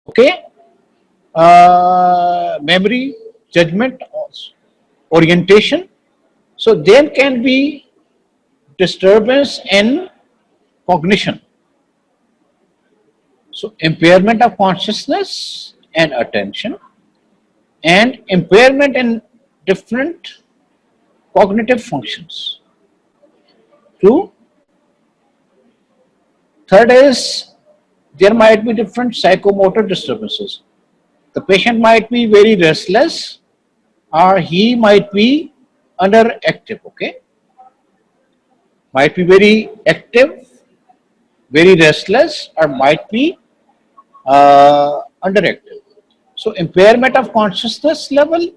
Okay, memory, judgment, orientation. So there can be disturbance in cognition. So impairment of consciousness and attention, and impairment in different cognitive functions. Two, third is there might be different psychomotor disturbances. The patient might be very restless, or he might be underactive. Okay, might be very active, very restless, or might be underactive. So impairment of consciousness level,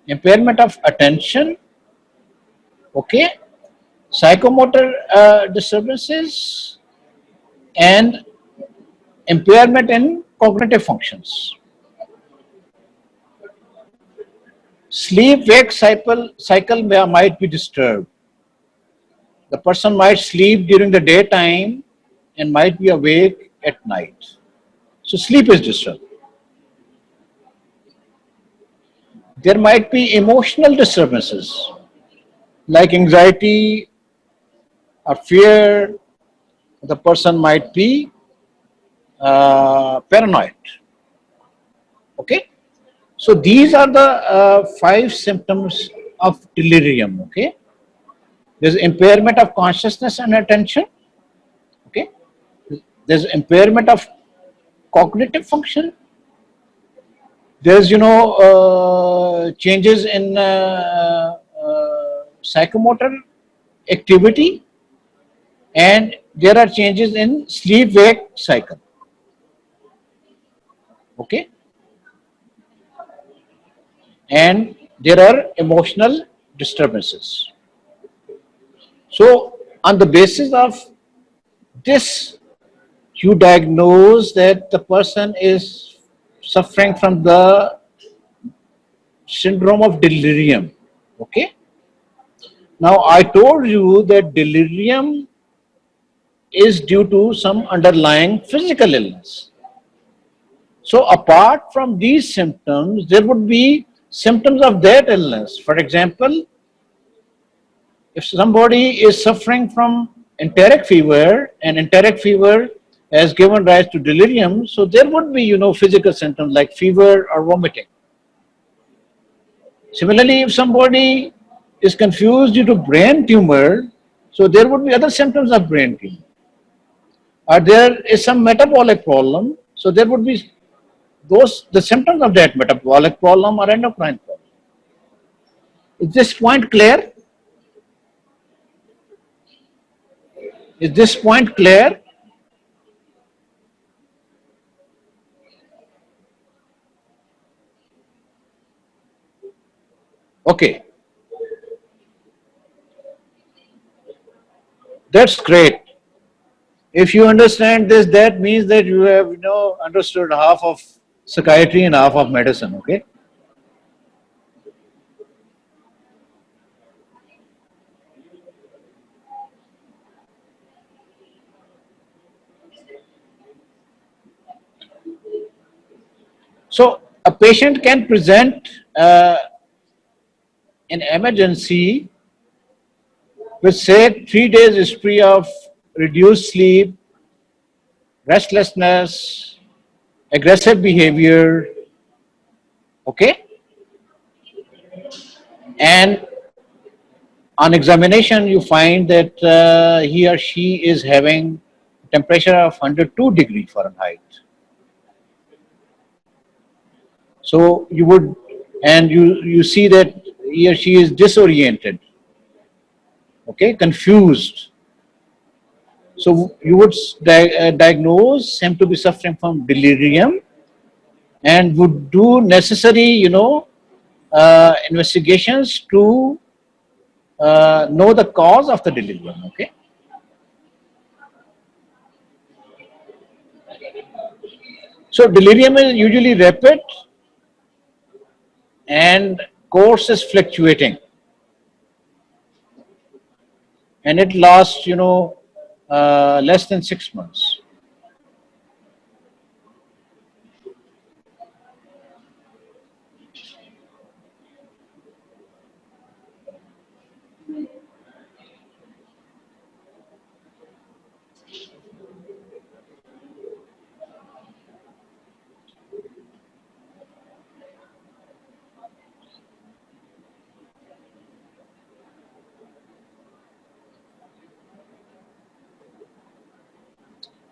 impairment of attention, okay, psychomotor disturbances, and impairment in cognitive functions. Sleep-wake cycle might be disturbed. The person might sleep during the daytime and might be awake at night. So sleep is disturbed. There might be emotional disturbances like anxiety or fear. The person might be paranoid. Okay, so these are the 5 symptoms of delirium. Okay, there's impairment of consciousness and attention. Okay, there's impairment of cognitive function. There's changes in psychomotor activity, and there are changes in sleep-wake cycle. Okay, and there are emotional disturbances. So on the basis of this, you diagnose that the person is suffering from the syndrome of delirium. Okay, now I told you that delirium is due to some underlying physical illness. So apart from these symptoms, there would be symptoms of that illness. For example, if somebody is suffering from enteric fever, and enteric fever has given rise to delirium, so there would be physical symptoms like fever or vomiting. Similarly, if somebody is confused due to brain tumor, so there would be other symptoms of brain tumor. Or there is some metabolic problem, so there would be the symptoms of that metabolic problem or endocrine problem. Is this point clear? Is this point clear? Okay, that's great. If you understand this, that means that you have understood half of psychiatry and half of medicine. Okay. So a patient can present in emergency with say 3 days history of reduced sleep, restlessness, aggressive behavior. Okay, and on examination you find that he or she is having temperature of 102 degrees Fahrenheit. So you would, and you see that he or she is disoriented, okay, confused. So you would diagnose him to be suffering from delirium, and would do necessary, investigations to know the cause of the delirium. Okay. So delirium is usually rapid and course is fluctuating, and it lasts less than 6 months.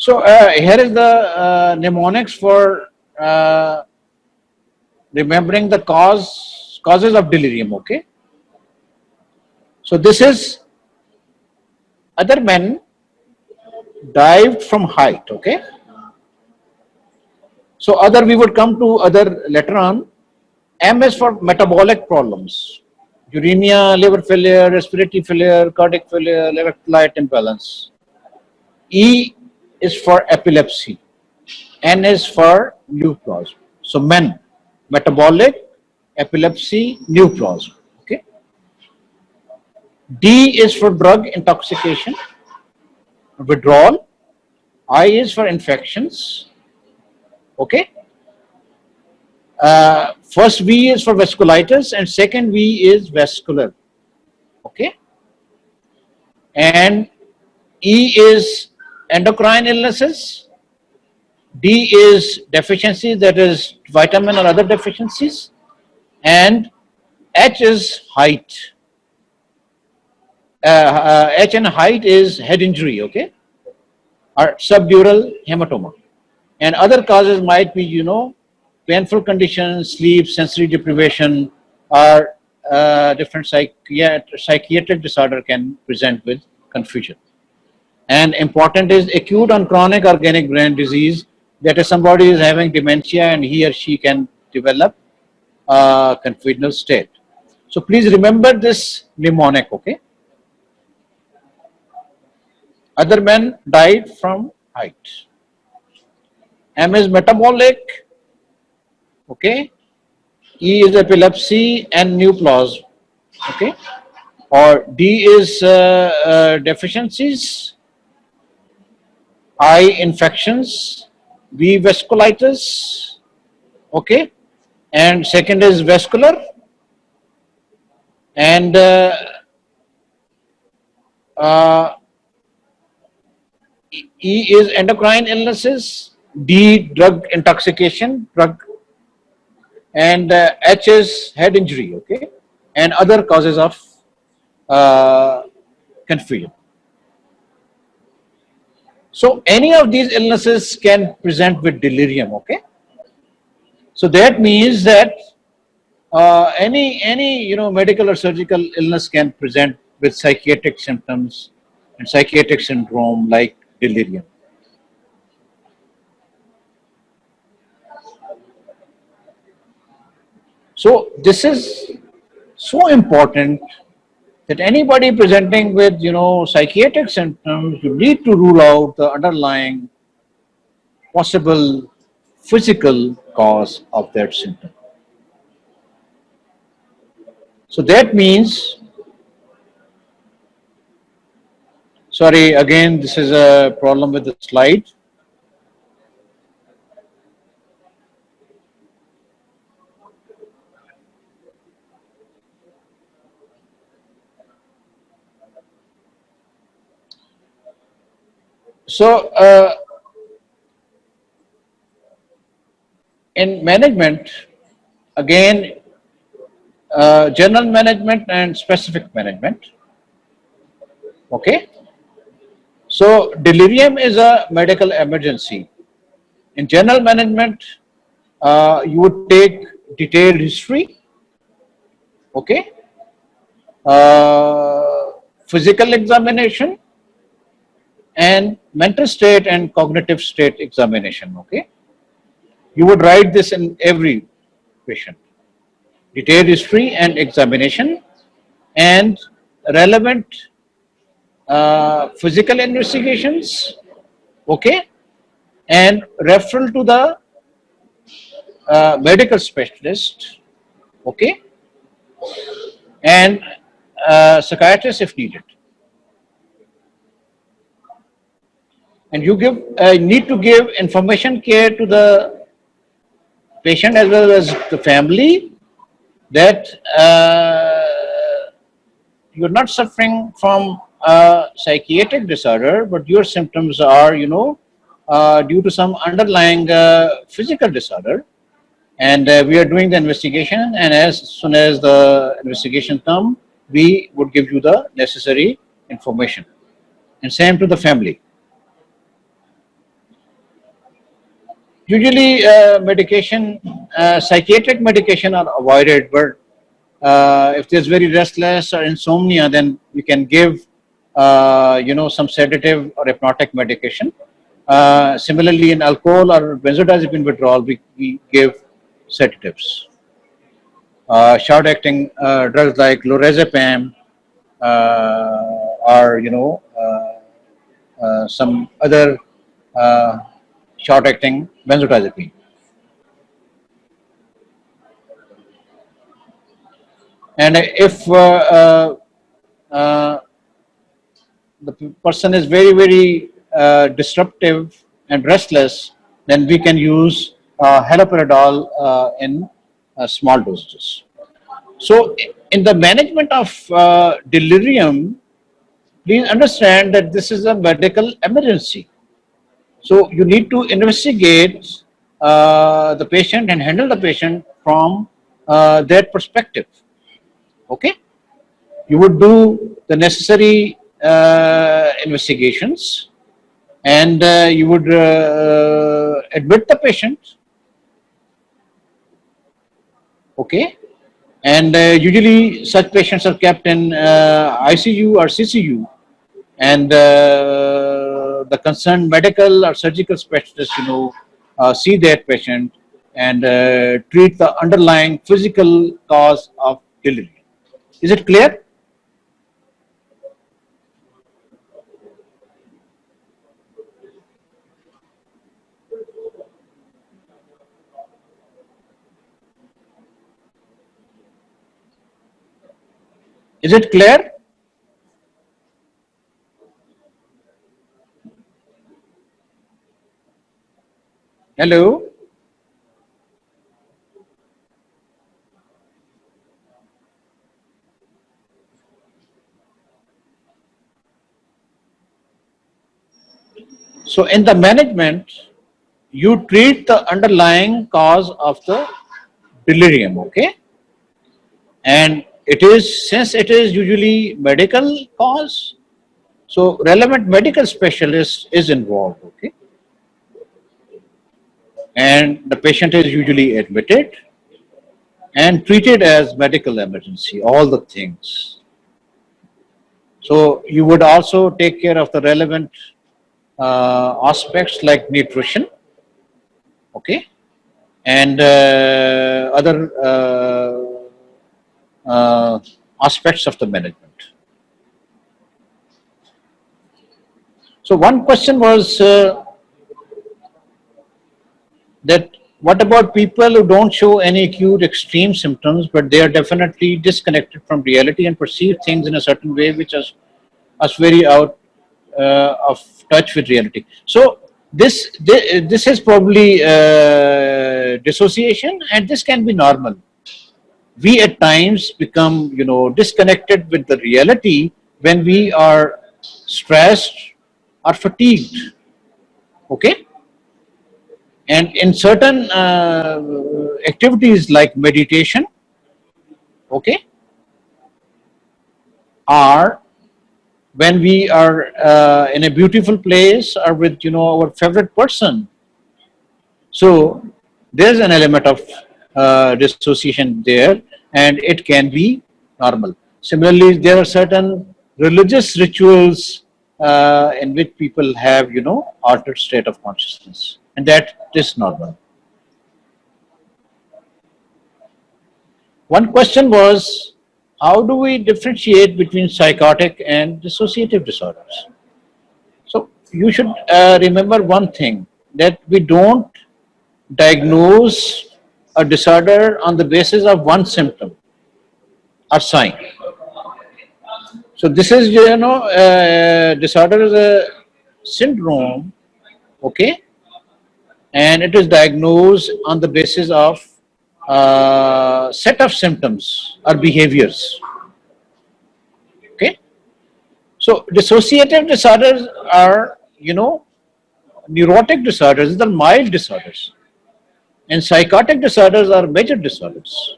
So here is the mnemonics for remembering the causes of delirium. Okay. So this is other men dived from height. Okay. So other we would come to other later on. M is for metabolic problems, uremia, liver failure, respiratory failure, cardiac failure, electrolyte imbalance. E is for epilepsy. N is for neoplasm. So men, metabolic, epilepsy, neoplasm. Okay. D is for drug intoxication, withdrawal. I is for infections. Okay. First V is for vasculitis and second V is vascular. Okay. And E is endocrine illnesses. D is deficiencies, that is vitamin or other deficiencies. And H is height. H and height is head injury, okay, or subdural hematoma. And other causes might be, painful conditions, sleep, sensory deprivation, or different psychiatric disorder can present with confusion. And important is acute and chronic organic brain disease, that is somebody is having dementia and he or she can develop a confusional state. So please remember this mnemonic, okay? Other men died from height. M is metabolic, okay? E is epilepsy and neoplasm, okay? Or D is deficiencies, I infections, V vasculitis, okay? And second is vascular, and E is endocrine illnesses, D drug intoxication, and H is head injury, okay, and other causes of confusion. So any of these illnesses can present with delirium, okay. So that means that any medical or surgical illness can present with psychiatric symptoms and psychiatric syndrome like delirium. So this is so important that anybody presenting with psychiatric symptoms, you need to rule out the underlying possible physical cause of that symptom. So that means, sorry, again, this is a problem with the slide. So, in management, again, general management and specific management. Okay. So, delirium is a medical emergency. In general management, you would take detailed history. Okay. Physical examination and mental state and cognitive state examination. Okay. You would write this in every patient. Detailed history and examination and relevant physical investigations, okay, and referral to the medical specialist, okay, and psychiatrist if needed. And you need to give information care to the patient as well as the family that you're not suffering from a psychiatric disorder, but your symptoms are, due to some underlying physical disorder. And we are doing the investigation, and as soon as the investigation comes, we would give you the necessary information. And same to the family. Usually, medication, psychiatric medication are avoided, but if there's very restless or insomnia, then we can give, some sedative or hypnotic medication. Similarly, in alcohol or benzodiazepine withdrawal, we give sedatives. Short-acting drugs like lorazepam or some other uh, short-acting benzodiazepine. And if uh, the person is very disruptive and restless, then we can use haloperidol in small dosages. So, in the management of delirium, please understand that this is a medical emergency. So, you need to investigate the patient and handle the patient from that perspective. Okay, you would do the necessary investigations, and you would admit the patient. Okay, and usually such patients are kept in ICU or CCU, and the concerned medical or surgical specialist, see that patient and treat the underlying physical cause of delirium. Is it clear? Is it clear? Hello? So, in the management, you treat the underlying cause of the delirium, okay? And it is, since it is usually medical cause, so relevant medical specialist is involved, okay? And the patient is usually admitted and treated as medical emergency, all the things. So you would also take care of the relevant aspects like nutrition, okay, and other aspects of the management. So one question was that what about people who don't show any acute extreme symptoms, but they are definitely disconnected from reality and perceive things in a certain way which is us very out of touch with reality. So this is probably dissociation, and this can be normal. We at times become disconnected with the reality when we are stressed or fatigued. Okay, and in certain activities like meditation, okay, or when we are in a beautiful place or with our favorite person, so there's an element of dissociation there, and it can be normal. Similarly, there are certain religious rituals in which people have altered state of consciousness, and that is normal. One question was, how do we differentiate between psychotic and dissociative disorders? So you should remember one thing, that we don't diagnose a disorder on the basis of one symptom or sign. So this is disorder is a syndrome, okay, and it is diagnosed on the basis of set of symptoms or behaviors. Okay, so dissociative disorders are neurotic disorders, they're mild disorders, and psychotic disorders are major disorders.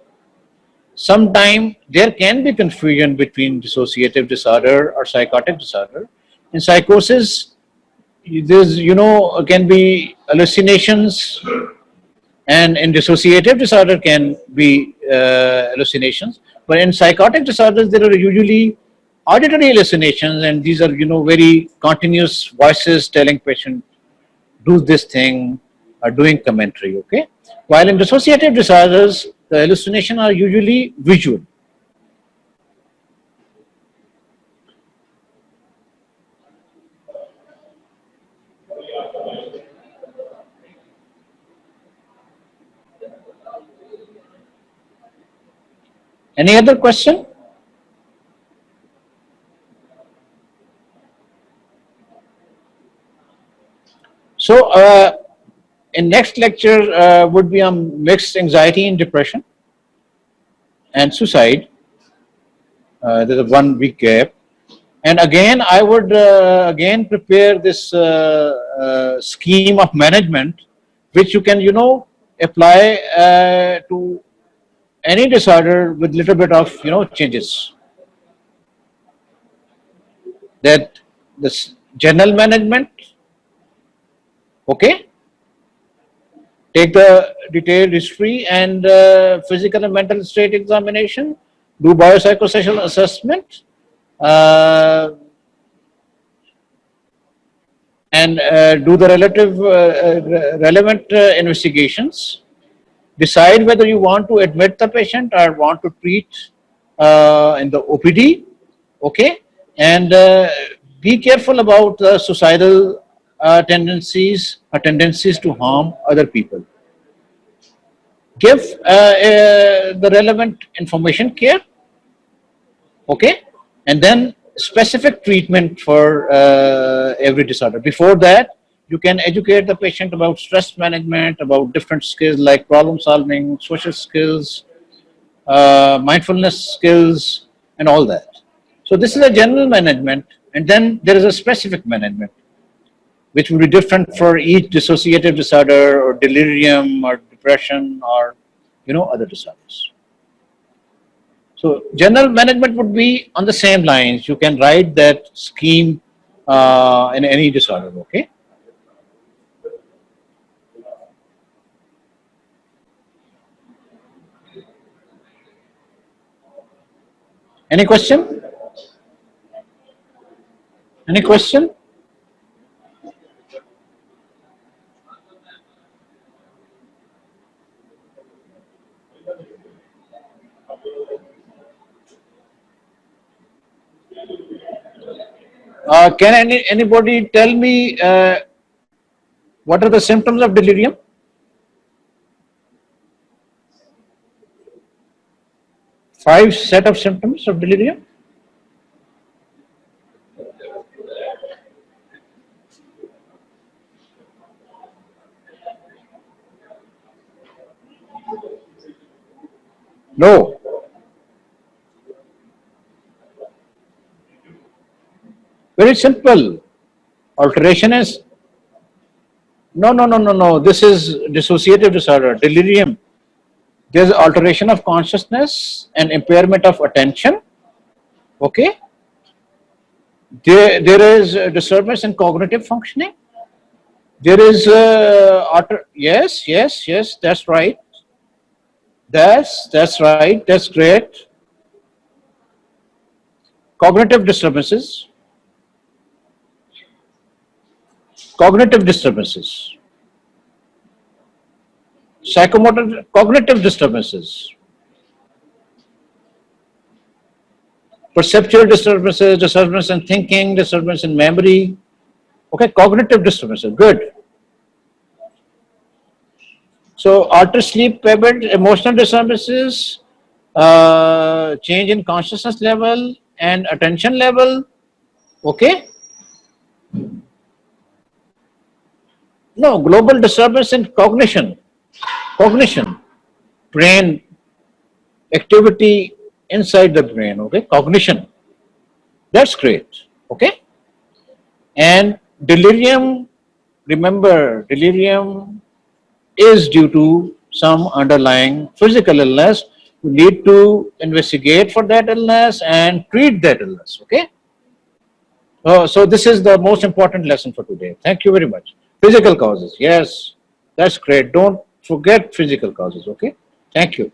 Sometimes there can be confusion between dissociative disorder or psychotic disorder. In psychosis, there's can be hallucinations And in dissociative disorder can be hallucinations, but in psychotic disorders there are usually auditory hallucinations, and these are very continuous voices telling patient do this thing or doing commentary. Okay, while in dissociative disorders the hallucinations are usually visual. Any other question? So, in next lecture would be on mixed anxiety and depression and suicide. There's a 1 week gap. And again, I would again prepare this scheme of management, which you can, apply to any disorder with little bit of, changes. That this general management, okay, take the detailed history and physical and mental state examination, do biopsychosocial assessment, and do the relevant investigations, decide whether you want to admit the patient or want to treat in the OPD, okay, and be careful about the suicidal tendencies to harm other people. Give the relevant information care, okay, and then specific treatment for every disorder. Before that, you can educate the patient about stress management, about different skills like problem solving, social skills, mindfulness skills, and all that. So this is a general management, and then there is a specific management, which will be different for each dissociative disorder or delirium or depression or other disorders. So general management would be on the same lines. You can write that scheme in any disorder, okay? Any question? Any question? Can anybody tell me what are the symptoms of delirium? Five set of symptoms of delirium. No. Very simple. Alteration is no. This is dissociative disorder, delirium. There's alteration of consciousness and impairment of attention. Okay. There is disturbance in cognitive functioning. There is yes. That's right. That's right. That's great. Cognitive disturbances. Cognitive disturbances. Psychomotor cognitive disturbances. Perceptual disturbances, disturbance in thinking, disturbance in memory. Okay, cognitive disturbances. Good. So, altered sleep habit, emotional disturbances, change in consciousness level and attention level. Okay. No, global disturbance in cognition, brain activity inside the brain. Okay, cognition. That's great. Okay. And delirium, remember, delirium is due to some underlying physical illness. You need to investigate for that illness and treat that illness. Okay. So this is the most important lesson for today. Thank you very much. Physical causes, yes, that's great. Don't Forget physical causes. Okay. Thank you.